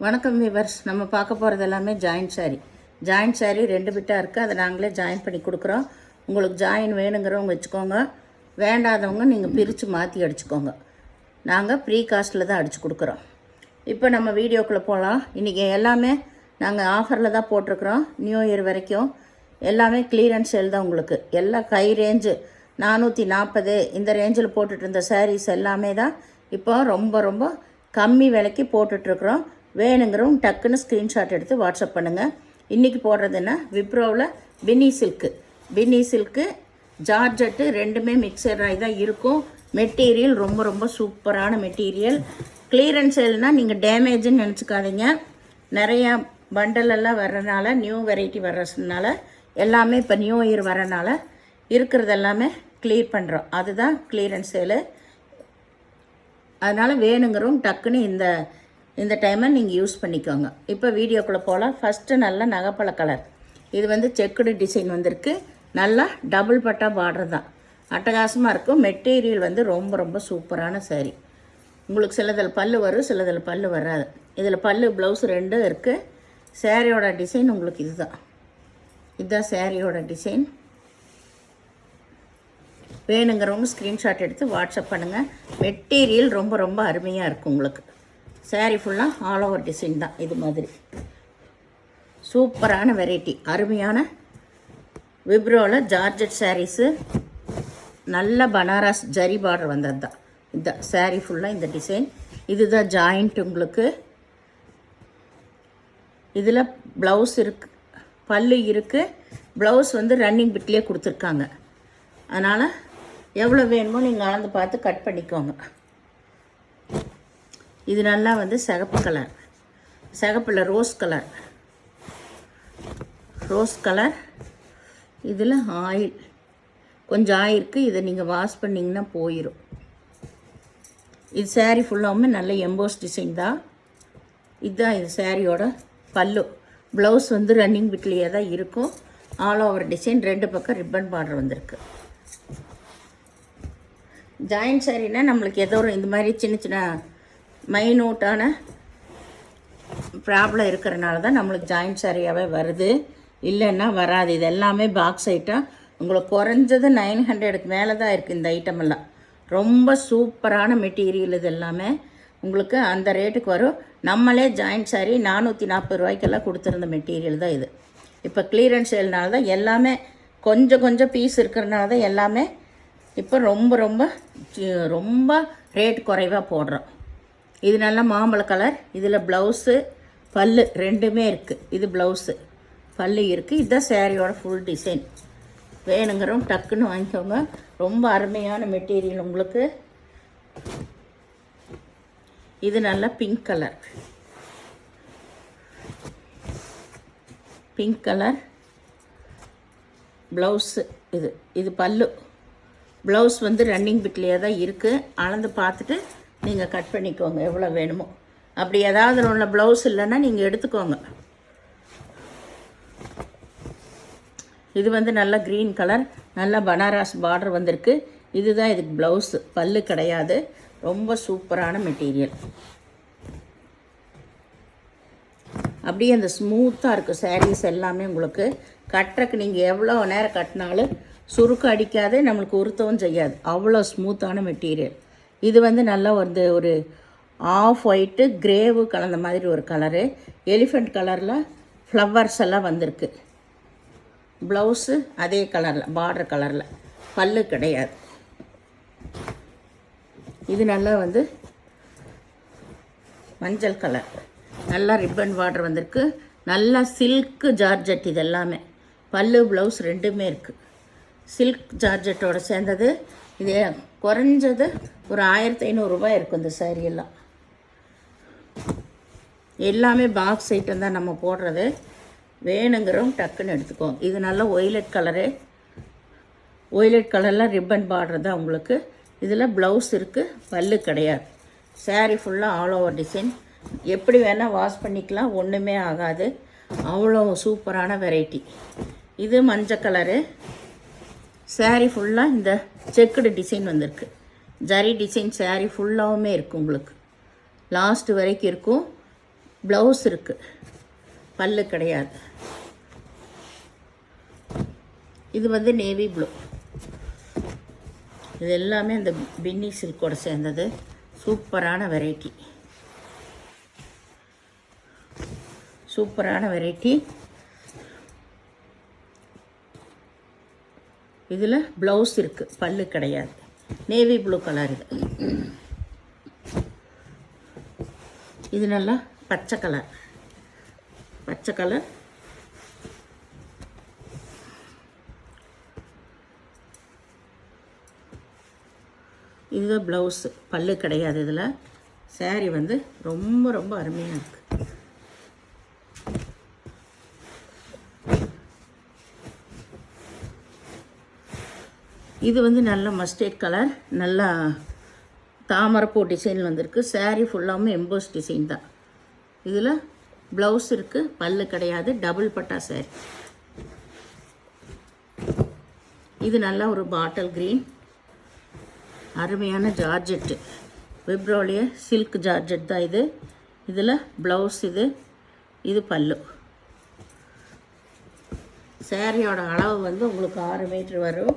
வணக்கம் விவர்ஸ். நம்ம பார்க்க போகிறது எல்லாமே ஜாயின்ட் சாரீ 2 பிட்டாக இருக்குது. அதை நாங்களே ஜாயின் பண்ணி கொடுக்குறோம். உங்களுக்கு ஜாயின் வேணுங்கிறவங்க வச்சுக்கோங்க, வேண்டாதவங்க நீங்கள் பிரித்து மாற்றி அடிச்சுக்கோங்க. நாங்கள் ப்ரீ காஸ்ட்டில் தான் அடித்து கொடுக்குறோம். இப்போ நம்ம வீடியோக்குள்ளே போகலாம். இன்றைக்கி எல்லாமே நாங்கள் ஆஃபரில் தான் போட்டிருக்குறோம். நியூ இயர் வரைக்கும் எல்லாமே கிளியரன்ஸ் சேல் தான். உங்களுக்கு எல்லாம் கை ரேஞ்சு 440 இந்த ரேஞ்சில் போட்டுட்டு இருந்த சாரீஸ் எல்லாமே தான் இப்போ ரொம்ப ரொம்ப கம்மி விலைக்கு போட்டுட்ருக்குறோம். வேணுங்கிறவங்க டக்குன்னு ஸ்க்ரீன்ஷாட் எடுத்து வாட்ஸ்அப் பண்ணுங்கள். இன்றைக்கி போடுறதுன்னா விப்ரோவில் பின்னி சில்க்கு ஜார்ஜெட்டு ரெண்டுமே மிக்சராகி தான் இருக்கும். மெட்டீரியல் ரொம்ப ரொம்ப சூப்பரான மெட்டீரியல். கிளியரன்ஸ் சேல்னால் நீங்கள் டேமேஜுன்னு நினச்சிக்காதீங்க. நிறையா பண்டலெல்லாம் வர்றதுனால, நியூ வெரைட்டி வர்றதுனால, எல்லாமே இப்போ நியூ இயர் வரனால இருக்கிறது எல்லாமே கிளியர் பண்ணுறோம். அதுதான் கிளியரன்ஸ் சேலு. அதனால் வேணுங்கிறவங்க டக்குன்னு இந்த டைமை நீங்கள் யூஸ் பண்ணிக்கோங்க. இப்போ வீடியோக்குள்ளே போகலாம். ஃபஸ்ட்டு நல்லா நகைப்பழ கலர். இது வந்து செக்குடு டிசைன் வந்திருக்கு. நல்லா டபுள் பட்டா பார்டர் தான், அட்டகாசமாக இருக்கும். மெட்டீரியல் வந்து ரொம்ப ரொம்ப சூப்பரான சாரீ. உங்களுக்கு சிலதில் பல்லு வரும், சிலதில் பல்லு வராது. இதில் பல்லு ப்ளவுஸ் ரெண்டும் இருக்குது. சாரியோட டிசைன் உங்களுக்கு இதுதான் சாரியோட டிசைன். வேணுங்கிறவங்க ஸ்க்ரீன்ஷாட் எடுத்து வாட்ஸ்அப் பண்ணுங்கள். மெட்டீரியல் ரொம்ப ரொம்ப அருமையாக இருக்கும். உங்களுக்கு சாரீ ஃபுல்லாக ஆல் ஓவர் டிசைன் தான். இது மாதிரி சூப்பரான வெரைட்டி, அருமையான விப்ரோவில் ஜார்ஜெட் சாரீஸு. நல்ல பனாரஸ் ஜரி பார்டர் வந்தது தான். இதுதான் சாரீ ஃபுல்லாக இந்த டிசைன். இதுதான் ஜாயிண்ட். உங்களுக்கு இதில் ப்ளவுஸ் இருக்குது, பல்லு இருக்குது. ப்ளவுஸ் வந்து ரன்னிங் பிட்லேயே கொடுத்துருக்காங்க. அதனால் எவ்வளோ வேணுமோ நீங்கள் அளந்து பார்த்து கட் பண்ணிக்கோங்க. இது நல்லா வந்து சிகப்பு கலர், சிகப்பில் ரோஸ் கலர். இதில் ஆயில் கொஞ்சம் ஆயிருக்கு. இதை நீங்கள் வாஷ் பண்ணிங்கன்னா போயிடும். இது சாரீ ஃபுல்லாகவுமே நல்ல எம்போஸ் டிசைன் தான். இதுதான் இது சாரியோட பல்லு. ப்ளவுஸ் வந்து ரன்னிங் பிட்லேயே தான் இருக்கும். All over design. 2 பக்கம் ரிப்பன் பார்டர் வந்திருக்கு. ஜாயின்ட் சாரீனா நம்மளுக்கு ஏதோ ஒரு இந்த மாதிரி சின்ன சின்ன மைனூட்டான ப்ராப்ளம் இருக்கிறனால தான் நம்மளுக்கு ஜாயின்ட் சாரியாகவே வருது, இல்லைன்னா வராது. இது எல்லாமே பாக்ஸ் ஐட்டம். உங்களுக்கு குறைஞ்சது 900க்கு மேலே தான் இருக்குது இந்த ஐட்டம் எல்லாம். ரொம்ப சூப்பரான மெட்டீரியல். இது எல்லாமே உங்களுக்கு அந்த ரேட்டுக்கு வரும். நம்மளே ஜாயின்ட் சாரி 440 ரூபாய்க்கெல்லாம் கொடுத்துருந்த மெட்டீரியல் தான் இது. இப்போ கிளியரன்ஸ் சேல்னால தான் எல்லாமே கொஞ்சம் பீஸ் இருக்கிறனால தான் எல்லாமே இப்போ ரொம்ப ரொம்ப ரொம்ப ரேட் குறைவாக போடுறோம். இது நல்லா மாம்பழ கலர். இதில் ப்ளவுஸு பல்லு ரெண்டுமே இருக்குது. இது ப்ளவுஸு பல்லு இருக்குது. இதுதான் சாரியோட ஃபுல் டிசைன். வேணுங்கிறவங்க டக்குன்னு வாங்கிக்கோங்க. ரொம்ப அருமையான மெட்டீரியல் உங்களுக்கு. இது நல்லா பிங்க் கலர் ப்ளவுஸு. இது பல்லு. ப்ளவுஸ் வந்து ரன்னிங் பிட்லேயே தான் இருக்குது. அளந்து பார்த்துட்டு நீங்கள் கட் பண்ணிக்கோங்க எவ்வளோ வேணுமோ. அப்படி ஏதாவது உள்ள ப்ளவுஸ் இல்லைன்னா நீங்கள் எடுத்துக்கோங்க. இது வந்து நல்லா க்ரீன் கலர், நல்லா பனாரஸ் பார்டர் வந்திருக்கு. இதுதான் இதுக்கு ப்ளவுஸு. பல்லு கிடையாது. ரொம்ப சூப்பரான மெட்டீரியல். அப்படியே அந்த ஸ்மூத்தாக இருக்கும் சாரீஸ் எல்லாமே. உங்களுக்கு கட்டுறக்கு நீங்கள் எவ்வளோ நேரம் கட்டினாலும் சுருக்கு அடிக்காது, நம்மளுக்கு உறுத்தவும் செய்யாது. அவ்வளோ ஸ்மூத்தான மெட்டீரியல். இது வந்து நல்லா வந்து ஒரு ஆஃப் ஒயிட்டு கிரேவு கலந்த மாதிரி ஒரு கலரு. எலிஃபண்ட் கலரில் ஃப்ளவர்ஸ் எல்லாம் வந்திருக்கு. ப்ளவுஸு அதே கலரில் பார்டர் கலரில், பல்லு கிடையாது. இது நல்லா வந்து மஞ்சள் கலர், நல்லா ரிப்பன் பார்டர் வந்திருக்கு. நல்லா சில்க்கு ஜார்ஜெட். இது எல்லாமே பல்லு ப்ளவுஸ் ரெண்டுமே இருக்குது. சில்க் ஜார்ஜெட்டோடு சேர்ந்தது. இது குறைஞ்சது ஒரு 1500 ரூபாய் இருக்கும் இந்த சாரீ எல்லாம். எல்லாமே பாக்ஸ் ஐட்டம் தான் நம்ம போடுறது. வேணுங்கிறவங்க டக்குன்னு எடுத்துக்கோங்க. இது நல்லா ஒய்லட் கலரில் ரிப்பன் பார்டர் தான் உங்களுக்கு. இதில் ப்ளவுஸ் இருக்குது, பல்லு கிடையாது. சாரீ ஃபுல்லாக ஆல் ஓவர் டிசைன். எப்படி வேணால் வாஷ் பண்ணிக்கலாம், ஒன்றுமே ஆகாது. அவ்வளோ சூப்பரான வெரைட்டி. இது மஞ்சள் கலரு. சாரீ ஃபுல்லாக இந்த செக்குடு டிசைன் வந்திருக்கு. ஜரி டிசைன் சாரீ ஃபுல்லாகவுமே இருக்குது. உங்களுக்கு லாஸ்ட் வரைக்கும் இருக்கும். ப்ளவுஸ் இருக்குது, பல்லு கிடையாது. இது வந்து நேவி ப்ளூ. இது எல்லாமே இந்த பின்னி சில்கோட சேர்ந்தது. சூப்பரான வெரைட்டி, சூப்பரான வெரைட்டி. இதில் ப்ளவுஸ் இருக்குது, பல்லு கிடையாது. நேவி ப்ளூ கலர் இது. இது நல்லா பச்சை கலர், பச்சை கலர். இதுதான் ப்ளவுஸு, பல்லு கிடையாது. இதில் சாரீ வந்து ரொம்ப ரொம்ப அருமையாக இருக்குது. இது வந்து நல்ல மஸ்டர்ட் கலர், நல்லா தாமரைப்பூ டிசைன் வந்திருக்கு. சாரீ ஃபுல்லாமே எம்போஸ் டிசைன் தான். இதில் ப்ளவுஸ் இருக்குது, பல்லு கிடையாது. டபுள் பட்டா சாரீ. இது நல்லா ஒரு பாட்டில் க்ரீன், அருமையான ஜார்ஜெட்டு, விப்ரோலிய சில்க் ஜார்ஜெட் தான் இது. இதில் ப்ளவுஸ் இது பல்லு. சாரியோட அளவு வந்து உங்களுக்கு 6 மீட்ரு வரும்.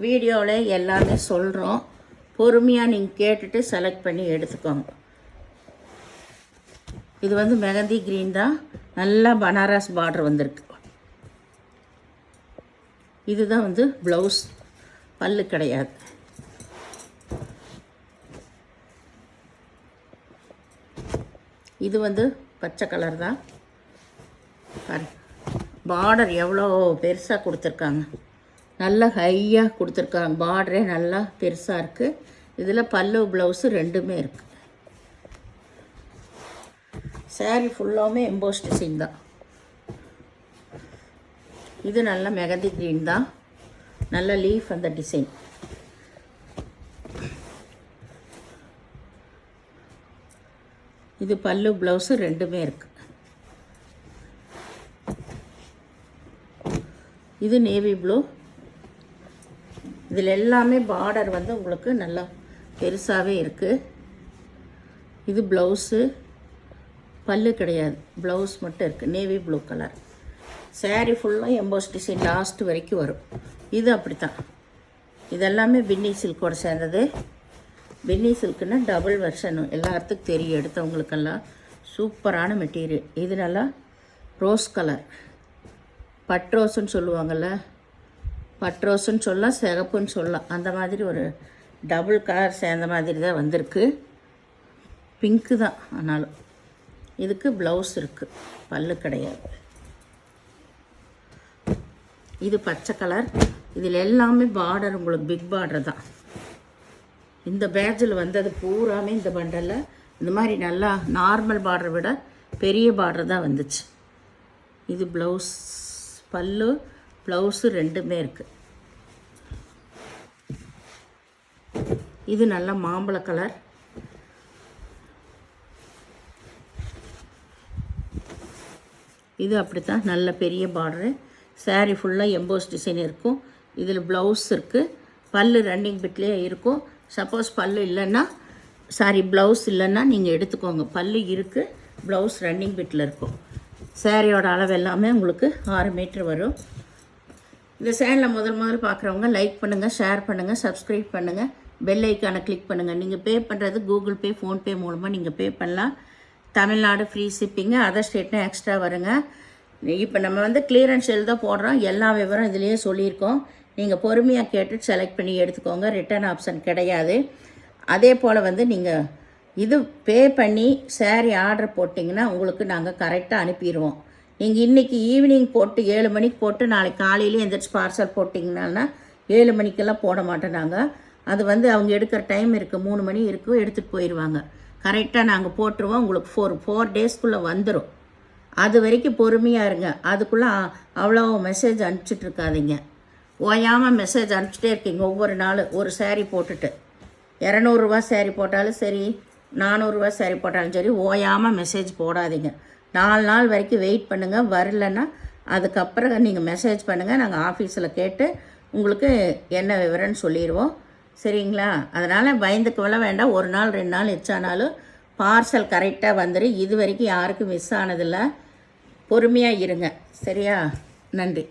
வீடியோவில் எல்லாமே சொல்கிறோம், பொறுமையாக நீங்கள் கேட்டுட்டு செலக்ட் பண்ணி எடுத்துக்கோங்க. இது வந்து மெகந்தி க்ரீன் தான், நல்லா பனாரஸ் பார்டர் வந்திருக்கு. இதுதான் வந்து ப்ளவுஸ், பல்லு கிடையாது. இது வந்து பச்சை கலர் தான். பார்டர் எவ்வளோ பெருசாக கொடுத்துருக்காங்க, நல்லா ஹையாக கொடுத்துருக்காங்க. பார்டரே நல்லா பெருசாக இருக்குது. இதில் பல்லு ப்ளவுஸு ரெண்டுமே இருக்குது. சாரீ ஃபுல்லாமே எம்போஸ் டிசைன் தான். இது நல்ல மெகந்தி க்ரீன் தான், நல்ல லீஃப் அந்த டிசைன். இது பல்லு ப்ளவுஸு ரெண்டுமே இருக்குது. இது நேவி ப்ளூ. இதில் எல்லாமே பார்டர் வந்து உங்களுக்கு நல்லா பெருசாகவே இருக்குது. இது ப்ளவுஸு, பல்லு கிடையாது, ப்ளவுஸ் மட்டும் இருக்குது. Navy blue colour. சாரீ ஃபுல்லாக எம்போஸ் டிசைன் லாஸ்ட் வரைக்கும் வரும். இது அப்படித்தான். இதெல்லாமே பின்னி சில்கோட சேர்ந்தது. பின்னி சில்க்குன்னா டபுள் வெர்ஷன், எல்லாத்துக்கும் தெரியும் எடுத்தவங்களுக்கெல்லாம். சூப்பரான மெட்டீரியல். இது நல்லா ரோஸ் கலர், பட்ரோஸுன்னு சொல்லுவாங்கள்ல, பட்ரோஸுன்னு சொல்லலாம், சிகப்புன்னு சொல்லலாம். அந்த மாதிரி ஒரு டபுள் கலர் சேர்ந்த மாதிரி தான் வந்திருக்கு. பிங்க்கு தான் ஆனாலும். இதுக்கு ப்ளவுஸ் இருக்குது, பல்லு கிடையாது. இது பச்சை கலர். இதில் எல்லாமே பார்டர் உங்களுக்கு பிக் பார்டர் தான். இந்த பேட்சில் வந்தது பூராமே இந்த பண்டலில் இந்த மாதிரி நல்லா நார்மல் பார்டரை விட பெரிய பார்டர் தான் வந்துச்சு. இது ப்ளவுஸ், பல்லு ப்ளவுஸு ரெண்டுமே இருக்குது. இது நல்லா மாம்பழ கலர். இது அப்படித்தான், நல்ல பெரிய பார்டரு. சாரீ ஃபுல்லாக எம்போஸ் டிசைன் இருக்கும். இதில் ப்ளவுஸ் இருக்குது, பல்லு ரன்னிங் பிட்லேயே இருக்கும். சப்போஸ் பல்லு இல்லைன்னா, சாரி ப்ளவுஸ் இல்லைன்னா நீங்கள் எடுத்துக்கோங்க. பல்லு இருக்குது, ப்ளவுஸ் ரன்னிங் பிட்டில் இருக்கும். சாரியோட அளவு எல்லாமே உங்களுக்கு 6 மீட்ரு வரும். இந்த சேனலை முதல் பார்க்குறவங்க லைக் பண்ணுங்கள், ஷேர் பண்ணுங்கள், சப்ஸ்கிரைப் பண்ணுங்கள், பெல் ஐக்கானை கிளிக் பண்ணுங்கள். நீங்கள் பே பண்ணுறது கூகுள் பே, ஃபோன்பே மூலமாக நீங்கள் பே பண்ணலாம். தமிழ்நாடு ஃப்ரீ ஷிப்பிங்கு, அதர் ஸ்டேட்னா எக்ஸ்ட்ரா வருங்க. இப்போ நம்ம வந்து கிளியரன்ஸ் சேல் தான் போடுறோம். எல்லா விவரம் இதுலேயே சொல்லியிருக்கோம். நீங்கள் பொறுமையாக கேட்டு செலக்ட் பண்ணி எடுத்துக்கோங்க. ரிட்டர்ன் ஆப்ஷன் கிடையாது. அதே போல் வந்து நீங்கள் இது பே பண்ணி சாரீ ஆர்டர் போட்டிங்கன்னா உங்களுக்கு நாங்கள் கரெக்டாக அனுப்பிடுவோம். நீங்கள் இன்றைக்கி ஈவினிங் போட்டு 7 மணிக்கு போட்டு நாளைக்கு காலையிலே எந்திரிச்சு பார்சல் போட்டிங்கன்னா 7 மணிக்கெல்லாம் போட மாட்டோம் நாங்கள். அது வந்து அவங்க எடுக்கிற டைம் இருக்குது, 3 மணி இருக்கும், எடுத்துகிட்டு போயிடுவாங்க. கரெக்டாக நாங்கள் போட்டுருவோம். உங்களுக்கு 4 டேஸ்க்குள்ளே வந்துடும். அது வரைக்கும் பொறுமையாக இருங்க. அதுக்குள்ளே அவ்வளோ மெசேஜ் அனுப்பிச்சிட்ருக்காதீங்க. ஓயாமல் மெசேஜ் அனுப்பிச்சிட்டே இருக்கீங்க. ஒவ்வொரு நாள் ஒரு சாரீ போட்டுட்டு 200 ரூபா சாரீ போட்டாலும் சரி, 400 ரூபா சாரீ போட்டாலும் சரி, ஓயாமல் மெசேஜ் போடாதீங்க. 4 நாள் வரைக்கும் வெயிட் பண்ணுங்கள். வரலன்னா அதுக்கப்புறம் நீங்கள் மெசேஜ் பண்ணுங்கள். நாங்கள் ஆஃபீஸில் கேட்டு உங்களுக்கு என்ன விவரம்னு சொல்லிடுவோம். சரிங்களா? அதனால் பயந்துக்கு வேண்டாம். 1 நாள் 2 நாள் எச்சானாலும் பார்சல் கரெக்டாக வந்துடும். இது வரைக்கும் யாருக்கும் மிஸ் ஆனதில்லை. பொறுமையாக இருங்க, சரியா? நன்றி.